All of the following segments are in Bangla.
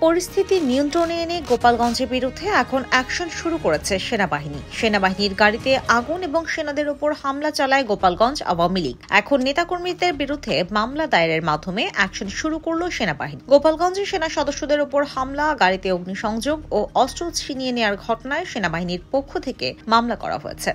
পরিস্থিতি নিয়ন্ত্রণে এনে গোপালগঞ্জের বিরুদ্ধে এখন অ্যাকশন শুরু করেছে সেনাবাহিনী। সেনাবাহিনীর গাড়িতে আগুন এবং সেনাদের উপর হামলা চালায় গোপালগঞ্জ আওয়ামী লীগ। এখন নেতাকর্মীদের বিরুদ্ধে মামলা দায়েরের মাধ্যমে অ্যাকশন শুরু করল সেনাবাহিনী। গোপালগঞ্জে সেনা সদস্যদের উপর হামলা, গাড়িতে অগ্নিসংযোগ ও অস্ত্র ছিনিয়ে নেওয়ার ঘটনায় সেনাবাহিনীর পক্ষ থেকে মামলা করা হয়েছে।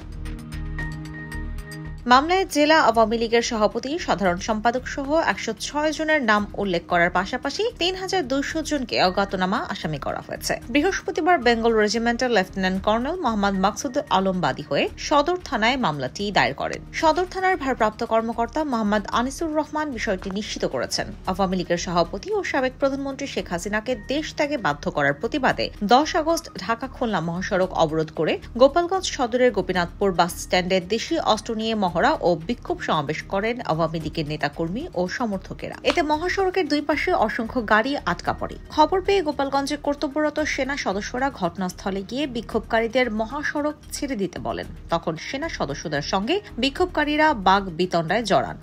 মামলায় জেলা আওয়ামী লীগের সভাপতি, সাধারণ সম্পাদক সহ 106 জনের নাম উল্লেখ করার পাশাপাশি 3200 জনকে অজ্ঞাতনামা আসামি করা হয়েছে। বৃহস্পতিবার Bengal regimental lieutenant colonel Mohammad Maksud Alam বাদী হয়ে সদর থানায় মামলাটি দায়ের করেন। সদর থানার ভারপ্রাপ্ত কর্মকর্তা মোহাম্মদ আনিসুর রহমান বিষয়টি নিশ্চিত করেছেন। আওয়ামী লীগের সভাপতি ও সাবেক প্রধানমন্ত্রী শেখ হাসিনাকে দেশ ত্যাগে বাধ্য করার প্রতিবাদে 10 আগস্ট ঢাকা খুলনা মহাসড়ক অবরোধ করে গোপালগঞ্জ সদরের গোপীনাথপুর বাস স্ট্যান্ডে দেশি অস্ত্র নিয়ে মহড়া ও বিক্ষোভ সমাবেশ করেন আওয়ামী লীগের নেতাকর্মী ও সমর্থকেরা। এতে মহাসড়কের দুই পাশে অসংখ্য গাড়ি আটকা পড়ে। খবর পেয়ে গোপালগঞ্জে কর্তব্যরত সেনা সদস্যরা ঘটনাস্থলে গিয়ে বিক্ষোভকারীদের মহাসড়ক ছেড়ে দিতে বলেন। তখন সেনা সদস্যদের সঙ্গে বিক্ষোভকারীরা বাগ বিতণ্ডায় জড়ান।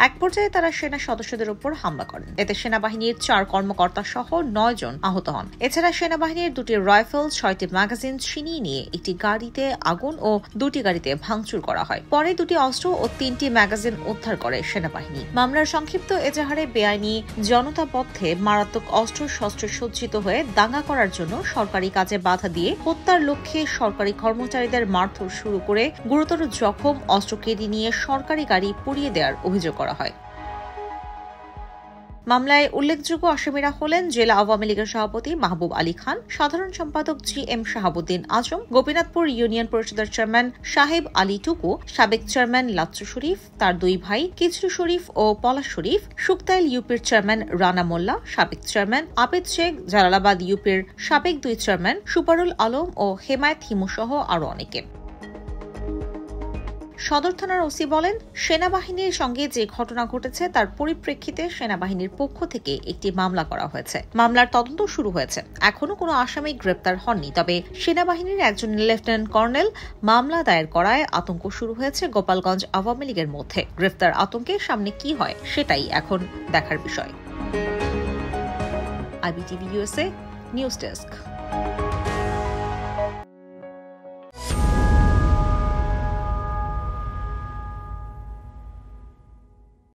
এক পর্যায়ে তারা সেনা সদস্যদের উপর হামলা করেন। এতে সেনাবাহিনীর 4 কর্মকর্তা সহ 9 জন আহত হন। এছাড়া সেনাবাহিনীর 2টি রাইফেল, 6টি ম্যাগাজিন ছিনিয়ে নিয়ে একটি গাড়িতে আগুন ও 2টি গাড়িতে ভাঙচুর করা হয়। পরে 2টি অস্ত্র ও 3টি ম্যাগাজিন উদ্ধার করে সেনাবাহিনী। মামলার সংক্ষিপ্ত এজাহারে বেআইনি জনতাপথে মারাত্মক অস্ত্র শস্ত্রে সজ্জিত হয়ে দাঙ্গা করার জন্য সরকারি কাজে বাধা দিয়ে হত্যার লক্ষ্যে সরকারি কর্মচারীদের মারধর শুরু করে গুরুতর জখম, অস্ত্র কেড়ে নিয়ে সরকারি গাড়ি পুড়িয়ে দেওয়ার অভিযোগ করা হয়। মামলায় উল্লেখযোগ্য আসামিরা হলেন জেলা আওয়ামী লীগের সভাপতি মাহবুব আলী খান, সাধারণ সম্পাদক GM শাহাবুদ্দিন আজম, গোপীনাথপুর ইউনিয়ন পরিষদের চেয়ারম্যান সাহেব আলী টুকু, সাবেক চেয়ারম্যান লাচ্চু শরীফ, তার 2 ভাই কিচলু শরীফ ও পলাশ শরীফ, শুকতাইল ইউপির চেয়ারম্যান রানা মোল্লা, সাবেক চেয়ারম্যান আবেদ শেখ, জালালাবাদ ইউপির সাবেক 2 চেয়ারম্যান সুপারুল আলম ও হেমায়েত হিমু সহ আরও অনেকে। সদর থানার ওসি বলেন, সেনাবাহিনীর সঙ্গে যে ঘটনা ঘটেছে তার পরিপ্রেক্ষিতে সেনাবাহিনীর পক্ষ থেকে একটি মামলা করা হয়েছে। মামলার তদন্ত শুরু হয়েছে। এখনো কোনো আসামি গ্রেপ্তার হননি। তবে সেনাবাহিনীর একজন লেফটেন্যান্ট কর্নেল মামলা দায়ের করায় আতঙ্ক শুরু হয়েছে গোপালগঞ্জ আওয়ামী লীগের মধ্যে। গ্রেফতার আতঙ্কে সামনে কি হয় সেটাই এখন দেখার বিষয়। IBTV USA news desk.